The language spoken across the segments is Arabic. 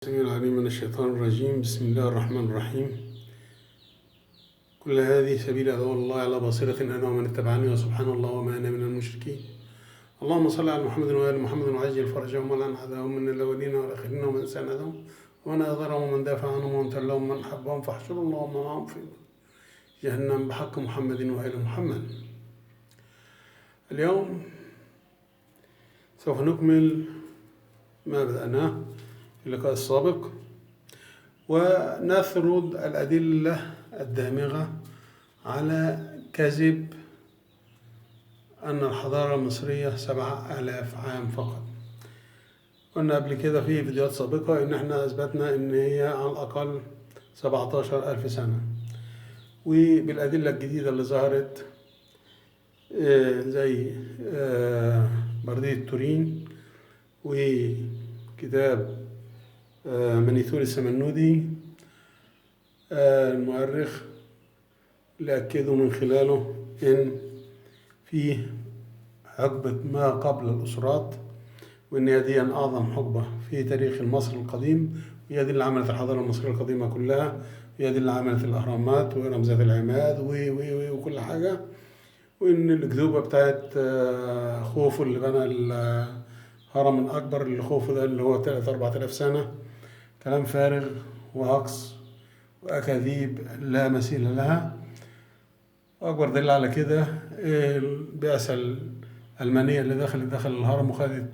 السميع العليم من الشيطان الرجيم. بسم الله الرحمن الرحيم. كل هذه سبيل أدعو الله على بصيرة أنا ومن اتبعني وسبحان الله وما أنا من المشركين. اللهم صل على محمد وآل محمد وعجل فرجهم ولا أعداهم من الأولين والآخرين ومن ساندهم ومن أظهرهم ومن دافع عنهم ومن تولهم ومن حبهم فاحشروا اللهم معهم في جهنم بحق محمد وآل محمد. اليوم سوف نكمل ما بدأناه في اللقاء السابق ونسرد الأدلة الدامغة على كذب أن الحضارة المصرية 7000 عام فقط. قلنا قبل كده في فيديوهات سابقة إن احنا أثبتنا إن هي على الأقل 17000 سنة، وبالأدلة الجديدة اللي ظهرت زي بردية تورين وكتاب منيثور السمنودي المؤرخ اللي أكدوا من خلاله إن فيه حقبة ما قبل الأسرات، وإن هذه أعظم حقبة في تاريخ المصري القديم، وهي دي اللي عملت الحضارة المصرية القديمة كلها، وهي دي اللي عملت الأهرامات ورمزات العماد وكل حاجة. وإن الأكذوبة بتاعت خوفو اللي بنى الهرم الأكبر اللي خوفو ده اللي هو 3-4000 سنة كلام فارغ وهقص وأكاذيب لا مثيل لها. وأكبر دليل على كده البعثة الألمانية اللي دخل الهرم وخدت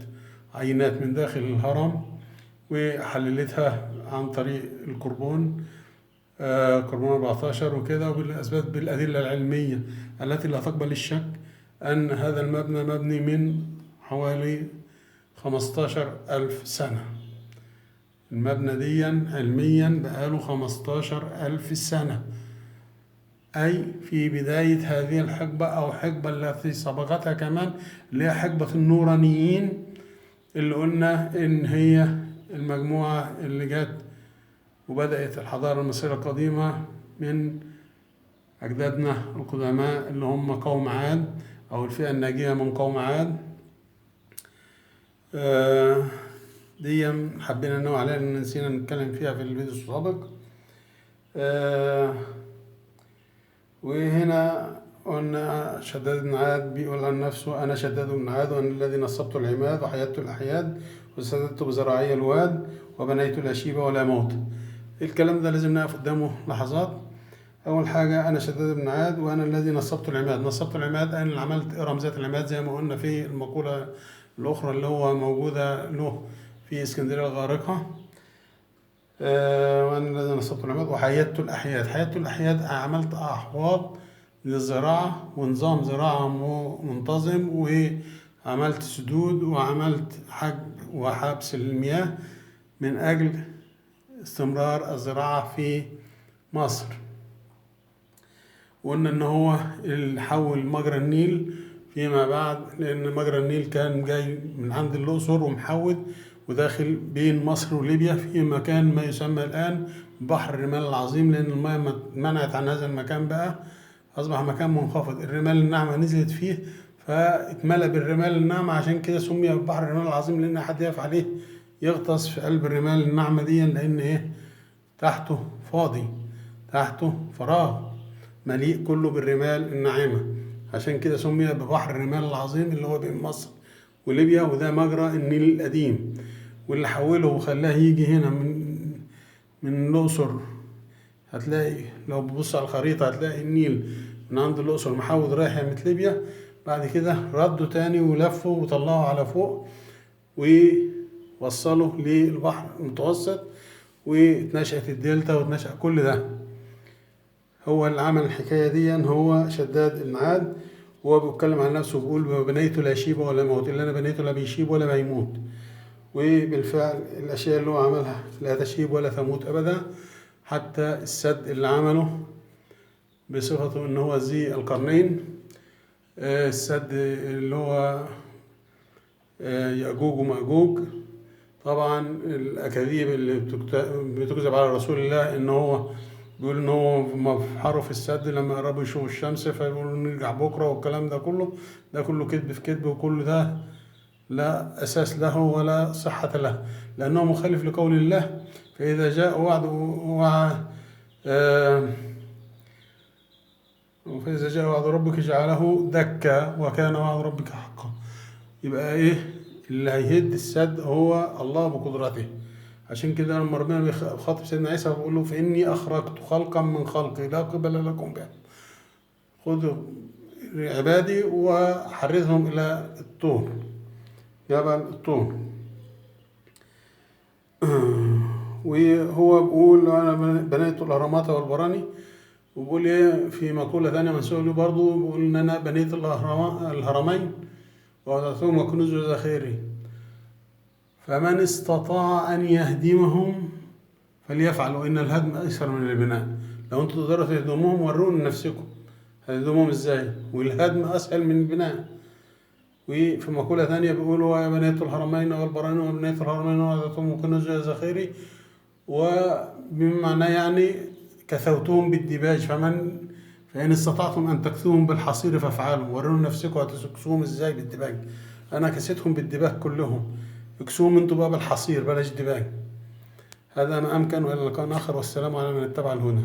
عينات من داخل الهرم وحللتها عن طريق الكربون، كربون 14 وكده، وبالأثبات بالأدلة العلمية التي لا تقبل الشك أن هذا المبنى مبني من حوالي 15000 سنة. المبنى دي علميا بقاله 15000 سنة، أي في بداية هذه الحقبة أو حقبة التي سبقتها كمان، اللي هي حقبة النورانيين اللي قلنا إن هي المجموعة اللي جت وبدأت الحضارة المصرية القديمة من أجدادنا القدماء اللي هم قوم عاد أو الفئة الناجية من قوم عاد. دي حبينا ننوه عليها لأن نسينا نتكلم فيها في الفيديو السابق. وهنا قلنا شداد بن عاد بيقول عن نفسه: أنا شداد بن عاد وأنا الذي نصبت العماد وحيدت الأحياد وسددت بزراعي الواد وبنيت الأشيبة ولا موت. الكلام ده لازم نقف قدامه لحظات. أول حاجة أنا شداد بن عاد وأنا الذي نصبت العماد. نصبت العماد أنا اللي عملت رمزات العماد زي ما قلنا في المقولة الأخرى اللي هو موجودة له في اسكندرية الغارقة. وأنا الذي نصبت العماد وحيدت الأحياد. حيدت الأحياد عملت أحواض للزراعة ونظام زراعة منتظم، وعملت سدود وعملت حجب وحبس المياه من أجل استمرار الزراعة في مصر. وقلنا إن هو اللي حول مجرى النيل فيما بعد، لأن مجرى النيل كان جاي من عند الأقصر ومحود وداخل بين مصر وليبيا في مكان ما يسمى الآن بحر الرمال العظيم، لأن المياه منعت عن هذا المكان، بقى أصبح مكان منخفض، الرمال الناعمة نزلت فيه فاتملى بالرمال الناعمة، عشان كده سمي بحر الرمال العظيم، لأن حد يقف عليه يغطس في قلب الرمال الناعمة دي، لأن تحته فاضي، تحته فراغ مليء كله بالرمال الناعمة، عشان كده سمي ببحر الرمال العظيم اللي هو بين مصر وليبيا. وده مجرى النيل القديم، واللي حوله وخلاه يجي هنا من الأقصر. هتلاقي لو ببص على الخريطة هتلاقي النيل من عند الأقصر محود رايح يمة ليبيا، بعد كده ردوا تاني ولفوا وطلعوا على فوق ووصلوا للبحر المتوسط، واتنشأت الدلتا واتنشأ كل ده. هو اللي عمل الحكاية دي هو شداد بن عاد، وهو بيتكلم عن نفسه بيقول: بنيته لا يشيب ولا موت، اللي أنا بنيته لا بيشيب ولا بيموت. وبالفعل الأشياء اللي هو عملها لا تشيب ولا تموت أبدا، حتى السد اللي عمله بصفته إن هو ذي القرنين، السد اللي هو يأجوج ومأجوج. طبعا الأكاذيب اللي بتكذب على رسول الله إن هو بيقول إن هو مفحره في السد لما قربوا يشوفوا الشمس فيقولوا نرجع بكرة، والكلام ده كله كذب في كذب، وكل ده لا أساس له ولا صحة له، لأنه مخالف لقول الله. فإذا جاء فإذا جاء وعد ربك جعله دكا وكان وعد ربك حقا. يبقى إيه اللي هيهد السد؟ هو الله بقدرته. عشان كده لما ربنا بيخاطب سيدنا عيسى بيقول له فإني أخرجت خلقا من خلقي لا قبل لكم به، خذوا عبادي وحرزهم إلى الطور، جبل الطور. وهو بيقول أنا بنيت الأهرامات والبراني، وبيقول إيه في مقولة ثانية منسوبة له برضه، بيقول إن أنا بنيت الهرمين ووضعتهم وكنوز ذخيري، فمن استطاع أن يهدمهم فليفعل وإن الهدم أيسر من البناء. لو أنتوا تقدروا تهدموهم ورونا نفسكم هتهدموهم إزاي، والهدم أسهل من البناء. وفي مقولة ثانية بيقولوا يا بنيت الحرمين والبراني وبنيت الحرمين ووضعتهم وكنوز ذخيري، وبمعنى يعني كثوتهم بالديباج، فإن استطعتم أن تكسوهم بالحصير فافعلوا، ورونا نفسكم هتكسوهم إزاي بالديباج. أنا كسيتهم بالديباج كلهم، اكسوهم انتوا بقى بالحصير بلاش ديباج. هذا ما أمكن، وإلى لقاء آخر، والسلام على من اتبع الهدى.